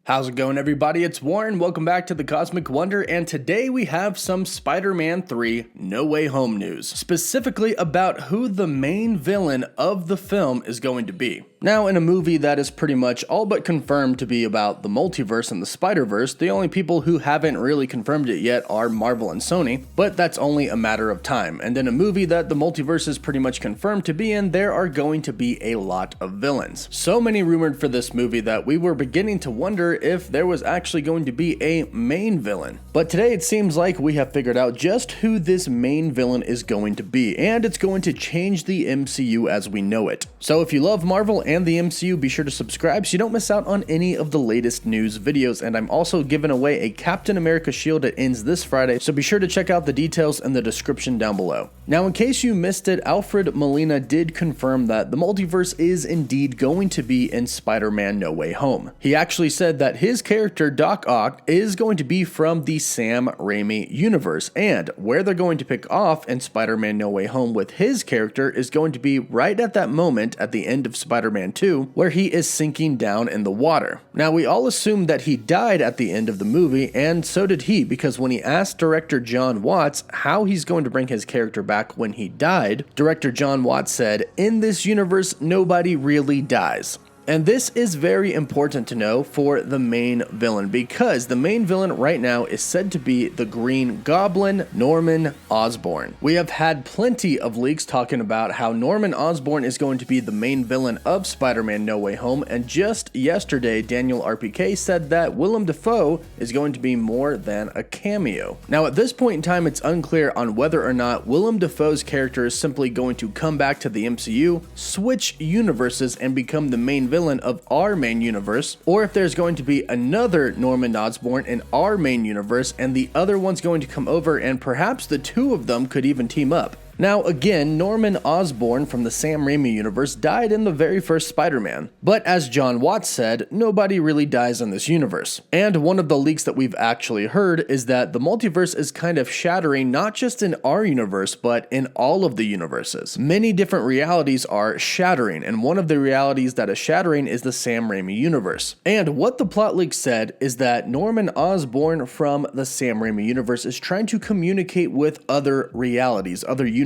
How's it going, everybody? It's Warren. Welcome back to the Cosmic Wonder, and today we have some Spider-Man 3 No Way Home news, specifically about who the main villain of the film is going to be. Now, in a movie that is pretty much all but confirmed to be about the multiverse and the Spider-Verse, the only people who haven't really confirmed it yet are Marvel and Sony, but that's only a matter of time. And in a movie that the multiverse is pretty much confirmed to be in, there are going to be a lot of villains. So many rumored for this movie that we were beginning to wonder if there was actually going to be a main villain. But today it seems like we have figured out just who this main villain is going to be, and it's going to change the MCU as we know it. So if you love Marvel and the MCU, be sure to subscribe so you don't miss out on any of the latest news videos. And I'm also giving away a Captain America shield that ends this Friday, so be sure to check out the details in the description down below. Now, in case you missed it, Alfred Molina did confirm that the multiverse is indeed going to be in Spider-Man No Way Home. He actually said that his character Doc Ock is going to be from the Sam Raimi universe, and where they're going to pick off in Spider-Man No Way Home with his character is going to be right at that moment at the end of Spider-Man 2, where he is sinking down in the water. Now, we all assumed that he died at the end of the movie, and so did he, because when he asked director John Watts how he's going to bring his character back when he died, director John Watts said, "In this universe, nobody really dies." And this is very important to know for the main villain, because the main villain right now is said to be the Green Goblin, Norman Osborn. We have had plenty of leaks talking about how Norman Osborn is going to be the main villain of Spider-Man No Way Home, and just yesterday Daniel RPK said that Willem Dafoe is going to be more than a cameo. Now, at this point in time, it's unclear on whether or not Willem Dafoe's character is simply going to come back to the MCU, switch universes, and become the main villain of our main universe, or if there's going to be another Norman Osborn in our main universe and the other one's going to come over, and perhaps the two of them could even team up. Now, again, Norman Osborn from the Sam Raimi universe died in the very first Spider-Man, but as John Watts said, nobody really dies in this universe. And one of the leaks that we've actually heard is that the multiverse is kind of shattering not just in our universe, but in all of the universes. Many different realities are shattering, and one of the realities that is shattering is the Sam Raimi universe. And what the plot leak said is that Norman Osborn from the Sam Raimi universe is trying to communicate with other realities, other universes.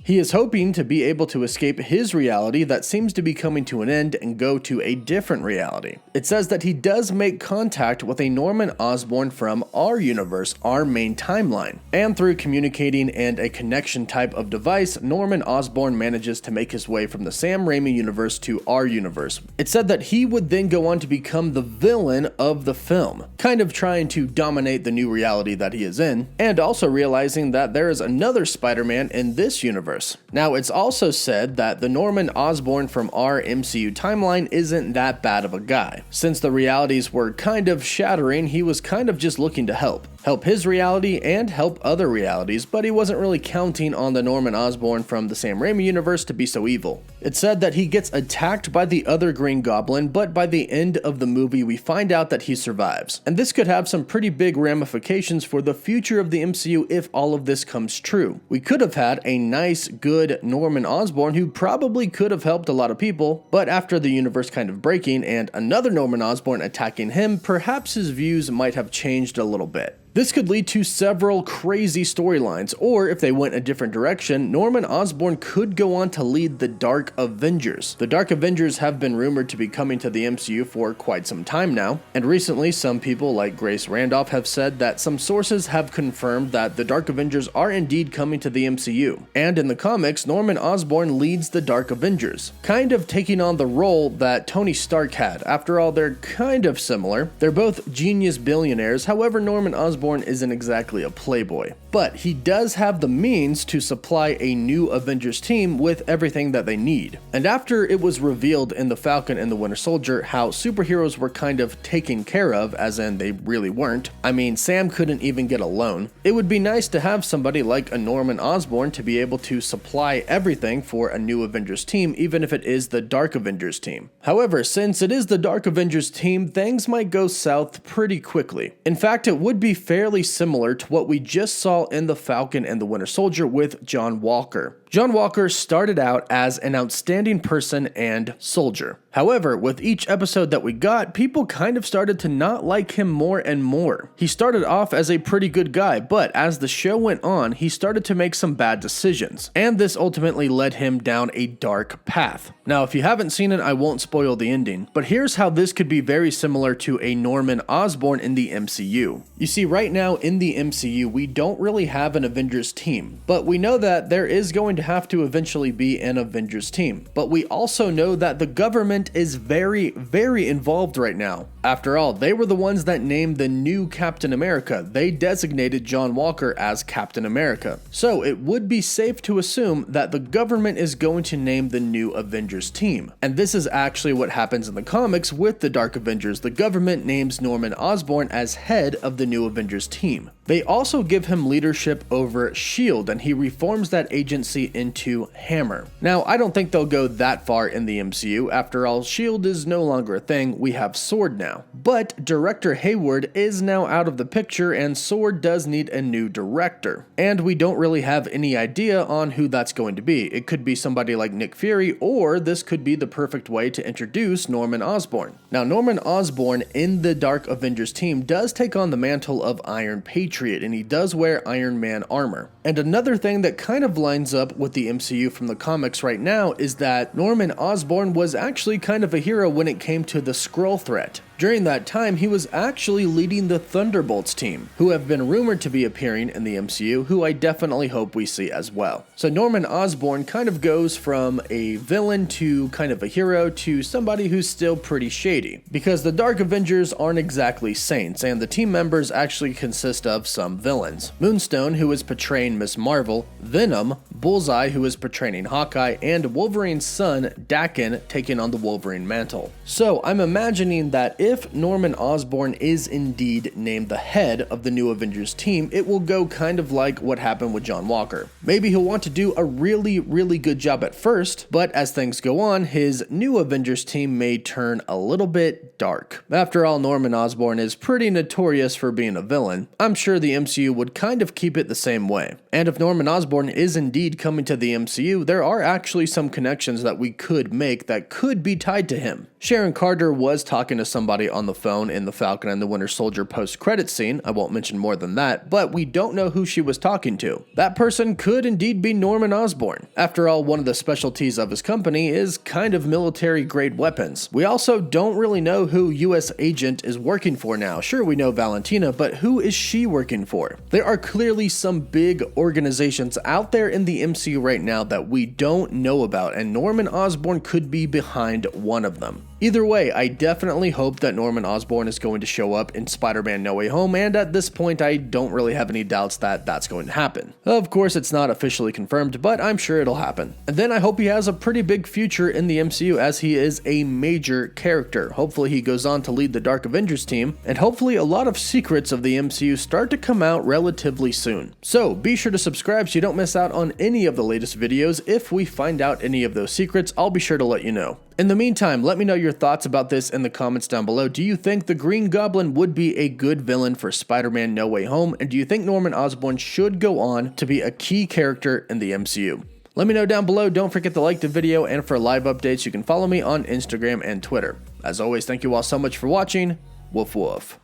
He is hoping to be able to escape his reality that seems to be coming to an end and go to a different reality. It says that he does make contact with a Norman Osborn from our universe, our main timeline. And through communicating and a connection type of device, Norman Osborn manages to make his way from the Sam Raimi universe to our universe. It said that he would then go on to become the villain of the film, kind of trying to dominate the new reality that he is in, and also realizing that there is another Spider-Man in this universe. Now, it's also said that the Norman Osborn from our MCU timeline isn't that bad of a guy. Since the realities were kind of shattering, he was kind of just looking to help his reality and help other realities, but he wasn't really counting on the Norman Osborn from the Sam Raimi universe to be so evil. It said that he gets attacked by the other Green Goblin, but by the end of the movie we find out that he survives. And this could have some pretty big ramifications for the future of the MCU if all of this comes true. We could have had a nice, good Norman Osborn who probably could have helped a lot of people, but after the universe kind of breaking and another Norman Osborn attacking him, perhaps his views might have changed a little bit. This could lead to several crazy storylines, or if they went a different direction, Norman Osborn could go on to lead the Dark Avengers. The Dark Avengers have been rumored to be coming to the MCU for quite some time now, and recently some people like Grace Randolph have said that some sources have confirmed that the Dark Avengers are indeed coming to the MCU. And in the comics, Norman Osborn leads the Dark Avengers, kind of taking on the role that Tony Stark had. After all, they're kind of similar. They're both genius billionaires, however, Norman Osborn isn't exactly a playboy, but he does have the means to supply a new Avengers team with everything that they need. And after it was revealed in The Falcon and the Winter Soldier how superheroes were kind of taken care of, as in they really weren't, I mean, Sam couldn't even get a loan, it would be nice to have somebody like a Norman Osborn to be able to supply everything for a new Avengers team, even if it is the Dark Avengers team. However, since it is the Dark Avengers team, things might go south pretty quickly. In fact, it would be fair fairly similar to what we just saw in The Falcon and the Winter Soldier with John Walker. John Walker started out as an outstanding person and soldier. However, with each episode that we got, people kind of started to not like him more and more. He started off as a pretty good guy, but as the show went on, he started to make some bad decisions, and this ultimately led him down a dark path. Now, if you haven't seen it, I won't spoil the ending, but here's how this could be very similar to a Norman Osborn in the MCU. You see, right now in the MCU, we don't really have an Avengers team, but we know that there is going to have to eventually be an Avengers team. But we also know that the government is very, very involved right now. After all, they were the ones that named the new Captain America. They designated John Walker as Captain America. So it would be safe to assume that the government is going to name the new Avengers team. And this is actually what happens in the comics with the Dark Avengers. The government names Norman Osborn as head of the new Avengers team. They also give him leadership over S.H.I.E.L.D. and he reforms that agency into Hammer. Now, I don't think they'll go that far in the MCU. After all, S.H.I.E.L.D. is no longer a thing. We have S.W.O.R.D. now. But Director Hayward is now out of the picture and S.W.O.R.D. does need a new director. And we don't really have any idea on who that's going to be. It could be somebody like Nick Fury, or this could be the perfect way to introduce Norman Osborn. Now, Norman Osborn in the Dark Avengers team does take on the mantle of Iron Patriot, and he does wear Iron Man armor. And another thing that kind of lines up with the MCU from the comics right now is that Norman Osborn was actually kind of a hero when it came to the Skrull threat. During that time, he was actually leading the Thunderbolts team, who have been rumored to be appearing in the MCU, who I definitely hope we see as well. So Norman Osborn kind of goes from a villain to kind of a hero to somebody who's still pretty shady, because the Dark Avengers aren't exactly saints, and the team members actually consist of some villains. Moonstone, who is portraying Miss Marvel, Venom, Bullseye, who is portraying Hawkeye, and Wolverine's son, Daken, taking on the Wolverine mantle. So I'm imagining that if Norman Osborn is indeed named the head of the new Avengers team, it will go kind of like what happened with John Walker. Maybe he'll want to do a really, really good job at first, but as things go on, his new Avengers team may turn a little bit dark. After all, Norman Osborn is pretty notorious for being a villain. I'm sure the MCU would kind of keep it the same way. And if Norman Osborn is indeed coming to the MCU, there are actually some connections that we could make that could be tied to him. Sharon Carter was talking to somebody on the phone in the Falcon and the Winter Soldier post-credit scene. I won't mention more than that, but we don't know who she was talking to. That person could indeed be Norman Osborn. After all, one of the specialties of his company is kind of military-grade weapons. We also don't really know who US agent is working for now. Sure, we know Valentina, but who is she working for? There are clearly some big organizations out there in the MCU right now that we don't know about, and Norman Osborn could be behind one of them. Either way, I definitely hope that Norman Osborn is going to show up in Spider-Man No Way Home, and at this point I don't really have any doubts that that's going to happen. Of course, it's not officially confirmed, but I'm sure it'll happen. And then I hope he has a pretty big future in the MCU, as he is a major character. Hopefully he goes on to lead the Dark Avengers team, and hopefully a lot of secrets of the MCU start to come out relatively soon. So be sure to subscribe so you don't miss out on any of the latest videos. If we find out any of those secrets, I'll be sure to let you know. In the meantime, let me know your thoughts about this in the comments down below. Do you think the Green Goblin would be a good villain for Spider-Man No Way Home? And do you think Norman Osborn should go on to be a key character in the MCU? Let me know down below. Don't forget to like the video, and for live updates, you can follow me on Instagram and Twitter. As always, thank you all so much for watching. Woof woof.